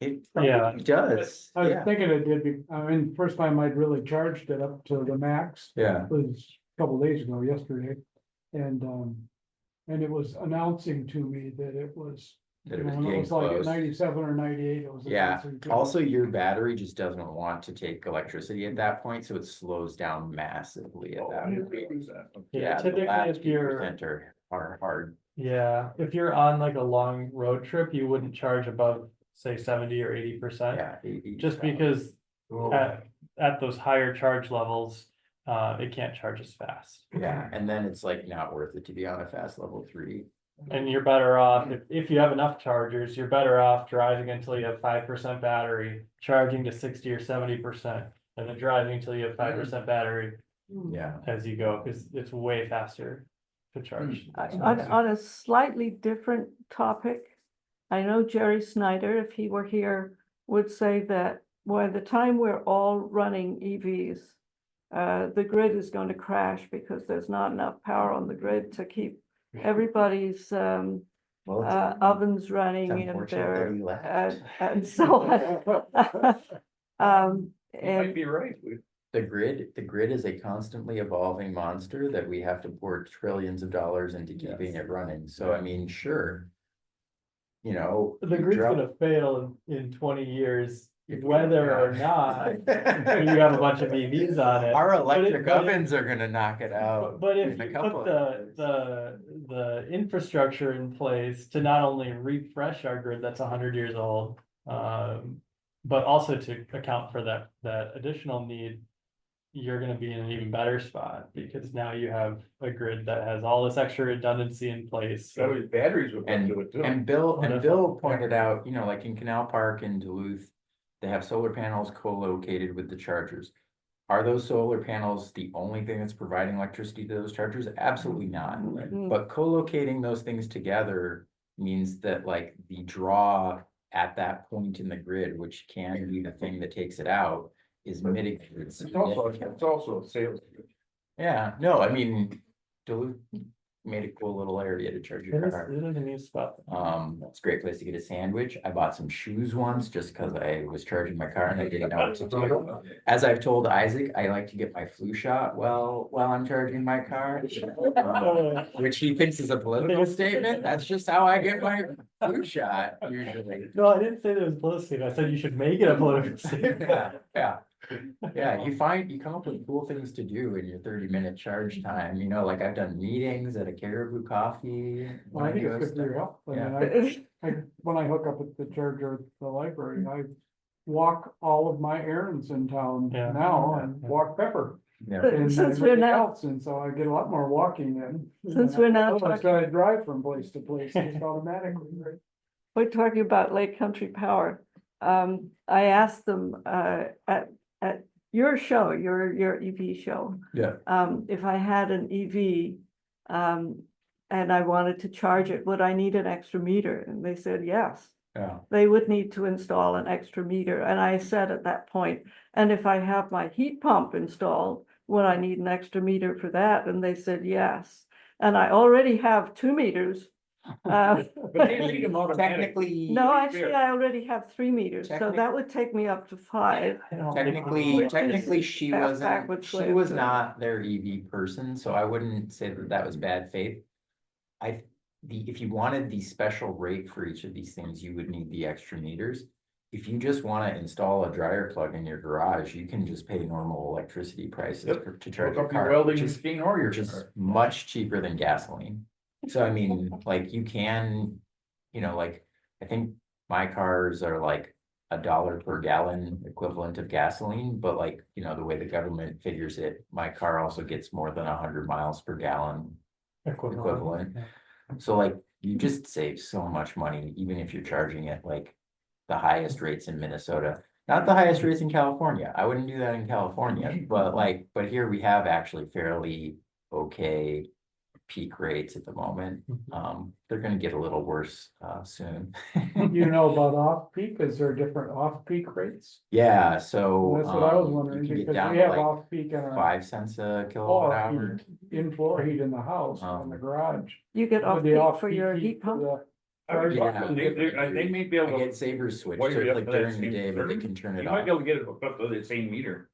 It Yeah. probably does. I was Yeah, thinking it did, I mean, first time I'd really charged it up to the max yeah. was a couple days ago, yesterday. And it was announcing to me that it was, That you it was know, when it getting was like at close. 97 or 98, it was. Yeah, announcing to me. also your battery just doesn't want to take electricity at that point, so it slows down massively at that point. Yeah, the Typically, last if few you're, percent are hard. yeah, if you're on like a long road trip, you wouldn't charge above, say, 70 or 80%. Yeah. 80, Just probably. because Oh. at those higher charge levels, it can't charge as fast. Yeah, and then it's like not worth it to be on a fast level 3. And you're better off, if you have enough chargers, you're better off driving until you have 5% battery, charging to 60 or 70%. And then driving until you have 5% battery Yeah. as you go, because it's way faster to charge. On a slightly different topic, I know Jerry Snyder, if he were here, would say that by the time we're all running EVs, the grid is going to crash because there's not enough power on the grid to keep everybody's Well, ovens running it's and unfortunate that he left. and so on. You might And be right. The grid is a constantly evolving monster that we have to pour trillions of dollars into keeping it running. So I mean, sure. You know. The you grid's drop- gonna fail in 20 years, If- whether or not you have a bunch of EVs on it. Our But electric but ovens are gonna knock it out. But if in a you couple put of years. the infrastructure in place to not only refresh our grid that's 100 years old, but also to account for that additional need, you're gonna be in an even better spot, because now you have a grid that has all this extra redundancy in place. So his batteries would And, do it too. and Bill Wonderful. pointed out, you know, like in Canal Park in Duluth, they have solar panels co-located with the chargers. Are those solar panels the only thing that's providing electricity to those chargers? Absolutely not. But co-locating those things together means that like the draw at that point in the grid, which can be the thing that takes it out, is mitigated. It's significantly. also a sales. Yeah, no, I mean, Duluth made a cool little area to charge your car. It is a new spot. It's a great place to get a sandwich. I bought some shoes once just because I was charging my car and I didn't know what to do. As I've told Isaac, I like to get my flu shot while I'm charging my car. Which he thinks is a political statement. That's just how I get my flu shot usually. No, I didn't say that was political. I said you should make it a political statement. Yeah. Yeah, you come up with cool things to do in your 30-minute charge time, you know, like I've done meetings at a Caribou Coffee. Well, I think go it's good for your stuff. health. I mean, when I hook up at the charger at the library, I walk all of my errands in town Yeah. now and Yeah. walk Pepper. Yeah. And Since we're everything now- else, and so I get a lot more walking in. Since we're now Otherwise, talking- I drive from place to place just automatically, right? we're talking about Lake Country Power. I asked them at your show, your EV show, Yeah. if I had an EV and I wanted to charge it, would I need an extra meter? And they said yes. Yeah. They would need to install an extra meter. And I said at that point, and if I have my heat pump installed, would I need an extra meter for that? And they said yes. And I already have 2 meters. But they read them automatically. Technically. No, actually, I already have 3 meters, so Technic- that would take me up to 5. Technically, she fast wasn't, backwards way she of was doing it. not their EV person, so I wouldn't say that that was bad faith. If you wanted the special rate for each of these things, you would need the extra meters. If you just wanna install a dryer plug in your garage, you can just pay normal electricity prices Yep. to charge Hook your up your car, welding which is machine or your which is car. much cheaper than gasoline. So I mean, like you can, you know, like, I think my cars are like $1 per gallon equivalent of gasoline, but like, you know, the way the government figures it, my car also gets more than 100 miles per gallon equivalent. So like, you just save so much money, even if you're charging at like the highest rates in Minnesota. Not the highest rates in California. I wouldn't do that in California, but here we have actually fairly okay peak rates at the moment. They're gonna get a little worse soon. You know about off-peak, is there different off-peak rates? Yeah, so That's what I was you wondering, can get because down we to have like off-peak in our 5 cents a kilowatt hour. in-floor heat in the house, in the garage. You get off With the peak for off-peak your heat heat for pump? the- I would Yeah. talk to them. They may be I able get to, Sabres switch, wire so it it's up like to that during the same day, but they meter. can turn it you might be off. able to get it hooked up to the same meter.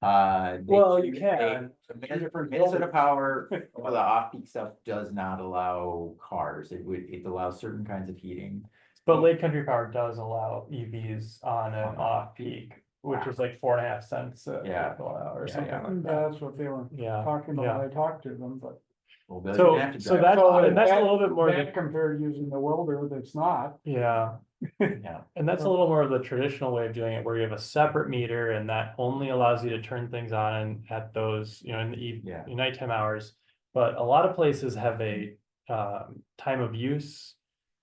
Well, you can. Minnesota Power, well, the off-peak stuff does not allow cars. It allows certain kinds of heating. But Lake Country Power does allow EVs on an off-peak, which is like 4.5 cents a Yeah. kilowatt hour or Yeah, something yeah. like that. That's what they were Yeah, talking about, yeah. when I talked to them, but. Well, Bill, you're So, gonna have to so drive- that's, So and that's a that- little bit more, That compared using the welder that's not. yeah, Yeah. and that's a little more of the traditional way of doing it, where you have a separate meter and that only allows you to turn things on at those, in the Yeah. nighttime hours. But a lot of places have a time of use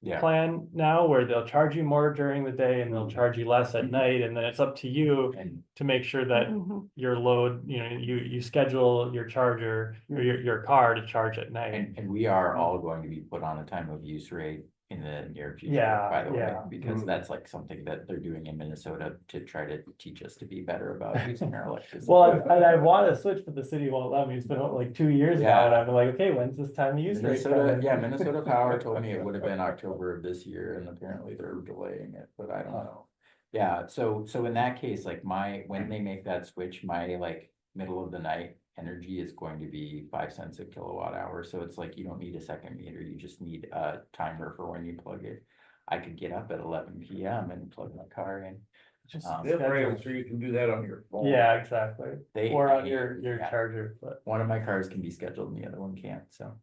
Yeah. plan now, where they'll charge you more during the day and they'll charge you less at night, and then it's up to you And to make sure that Mhm. your load, you schedule your charger or your car to charge at night. And we are all going to be put on a time of use rate in the near future, Yeah, by the way, yeah. because that's like something that they're doing in Minnesota to try to teach us to be better about using our electricity. Well, I want to switch, but the city won't let me. It's been like 2 years now, Yeah. and I've been like, okay, when's this time of use rate Minnesota, coming? yeah, Minnesota Power told me it would have been October of this year, and apparently they're delaying it, but I don't know. Yeah, so in that case, like when they make that switch, my like middle of the night energy is going to be 5 cents a kilowatt hour, so it's like you don't need a second meter, you just need a timer for when you plug it. I could get up at 11 PM and plug my car in. Just They'll schedule. bring it so you can do that on your phone. Yeah, exactly. They- Or on your yeah. charger, but. One of my cars can be scheduled and the other one can't, so.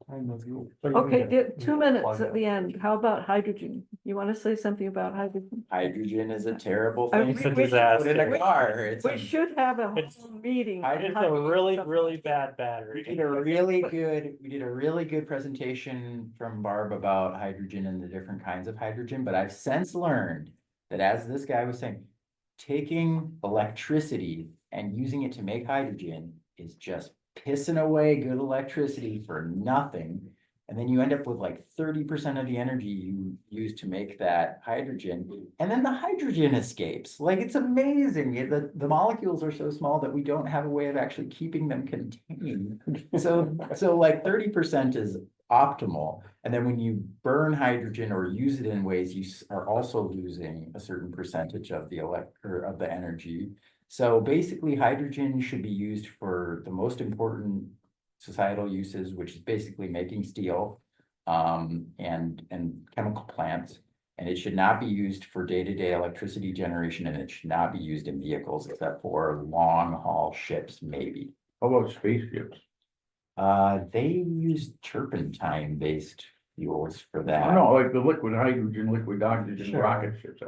Okay, 2 minutes at the end. How about hydrogen? You want to say something about hydrogen? Hydrogen is a terrible I- thing we- to we put in should- a car. It's We should have a It's- whole meeting. I on just It's a hydrogen. really, really bad battery. We did a really good presentation from Barb about hydrogen and the different kinds of hydrogen, but I've since learned that, as this guy was saying, taking electricity and using it to make hydrogen is just pissing away good electricity for nothing. And then you end up with like 30% of the energy you use to make that hydrogen, and then the hydrogen escapes. Like, it's amazing. The molecules are so small that we don't have a way of actually keeping them contained. So like 30% is optimal. And then when you burn hydrogen or use it in ways, you are also losing a certain percentage of the of the energy. So basically, hydrogen should be used for the most important societal uses, which is basically making steel, and chemical plants. And it should not be used for day-to-day electricity generation, and it should not be used in vehicles except for long-haul ships, maybe. How about spaceships? They use turpentine-based fuels for I that. know, like the liquid hydrogen, liquid oxygen Sure. rocket ships,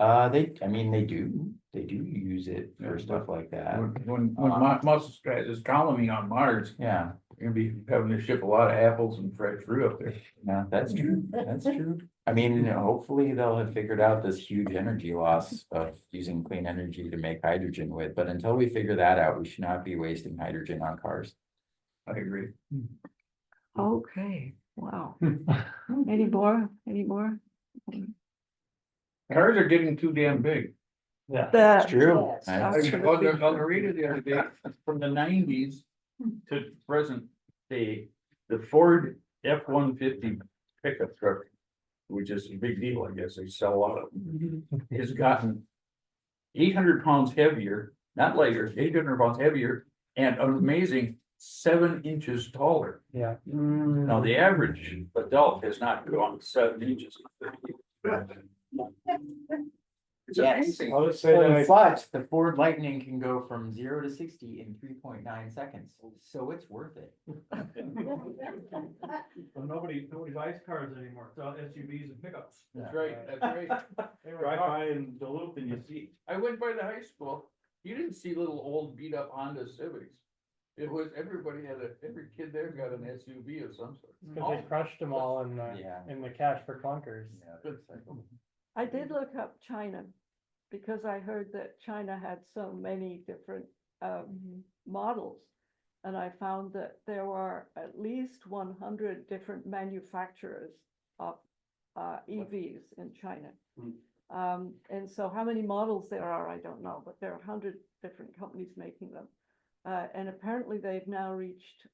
I mean. They do use it for Yeah, stuff like that. When Musk has his colony on Mars, Yeah, you're gonna be having to ship a lot of apples and fresh fruit up there. yeah, that's true, that's true. I mean, hopefully they'll have figured out this huge energy loss of using clean energy to make hydrogen with, but until we figure that out, we should not be wasting hydrogen on cars. I agree. Okay, wow. Any more? Any more? Cars are getting too damn big. Yeah. That's true. yes, I- I was absolutely. on the radio the other day, from the 90s to present day, the Ford F-150 pickup truck, which is a big deal, I guess, they sell a lot of them, has gotten 800 pounds heavier, not lighter, 800 pounds heavier, and an amazing 7 inches taller. Yeah. Now, the average adult has not gone 7 inches. It's Yes. amazing. I'll just say that But the Ford Lightning can go from 0 to 60 in 3.9 seconds, so it's worth it. Well, nobody buys cars anymore, it's all SUVs and pickups. That's right, that's right. Drive by in Duluth and you see. I went by the high school, you didn't see little old beat up Honda Civics. It was, everybody had every kid there got an SUV of some sort. Because they crushed them all Yeah. in the cash for clunkers. I did look up China because I heard that China had so many different models. And I found that there were at least 100 different manufacturers of EVs in China. And so how many models there are, I don't know, but there are 100 different companies making them. And apparently they've now reached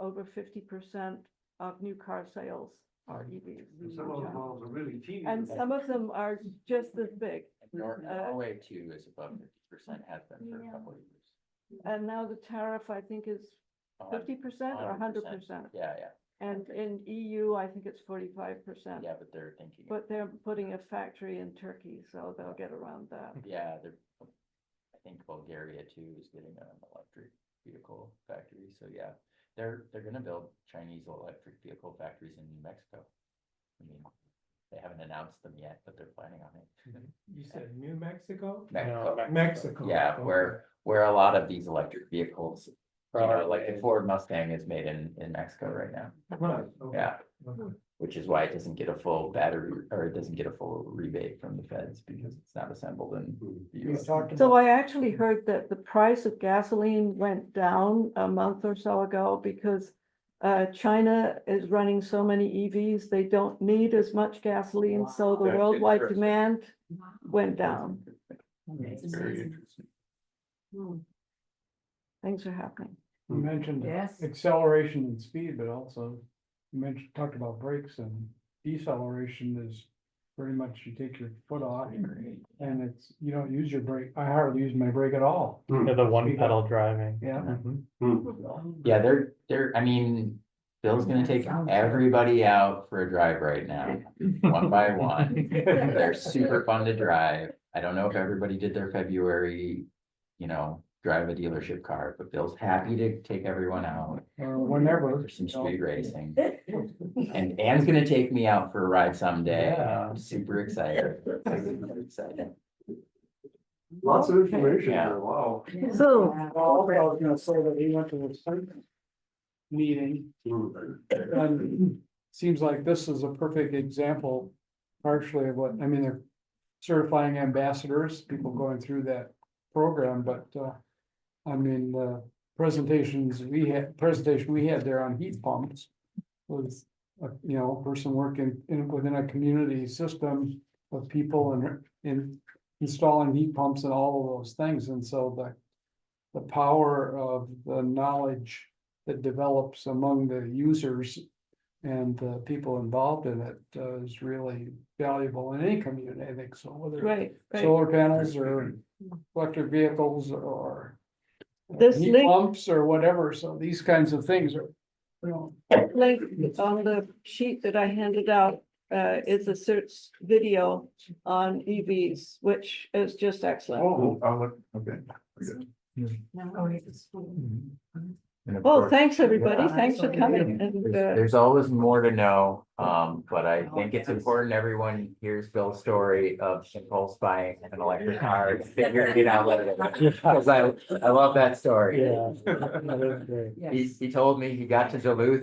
over 50% of new car sales are EVs. Some of the models are really teeny. And some of them are just as big. Norway too is above 50%, has been for a couple of years. And now the tariff, I think, is 50% or 100%. Yeah, And in EU, I think it's 45%. yeah, but they're thinking. But they're putting a factory in Turkey, so they'll get around that. Yeah, I think Bulgaria too is getting an electric vehicle factory, so yeah. They're gonna build Chinese electric vehicle factories in New Mexico. I mean, they haven't announced them yet, but they're planning on it. You said New Mexico? Mexico. Mexico. Yeah, where a lot of these electric vehicles like the Ford Mustang is made in Mexico right now. Right. Yeah. Which is why it doesn't get a full battery, or it doesn't get a full rebate from the feds, because it's not assembled in the We US. talked So about, I actually heard that the price of gasoline went down a month or so ago because China is running so many EVs, they don't need as much gasoline, so the That's worldwide interesting. demand went down. It's very interesting. Things are happening. you mentioned Yes. acceleration and speed, but also you mentioned, talked about brakes, and deceleration is pretty much you take your foot off and it's, you don't use your brake. I hardly use my brake at all. Yeah, the one pedal driving. Yeah. Yeah, I mean, Bill's gonna take everybody out for a drive right now, one by one. They're super fun to drive. I don't know if everybody did their February, drive a dealership car, but Bill's happy to take everyone out Or whenever. for some street racing. And Ann's gonna take me out for a ride someday. Yeah. I'm super excited. Super excited. Lots of information Yeah. there, wow. So, Also, I was gonna say that he went to the site meeting, and seems like this is a perfect example partially of what, I mean, they're certifying ambassadors, people going through that program, but, I mean, the presentation we had there on heat pumps was, a person working within a community system of people and installing heat pumps and all of those things, and so the power of the knowledge that develops among the users and the people involved in it is really valuable in any community, I think, so whether right, right. solar panels or electric vehicles or This heat link- pumps or whatever, so these kinds of things are, Link on the sheet that I handed out is a search video on EVs, which is just excellent. Oh, okay. And of Well, course, thanks, everybody. Thanks for coming. And there's always more to know, but I think it's important everyone hears Bill's story of impulse buying an electric car, figuring it out later. Because I love that story. Yeah. That is great. He told me he got to Duluth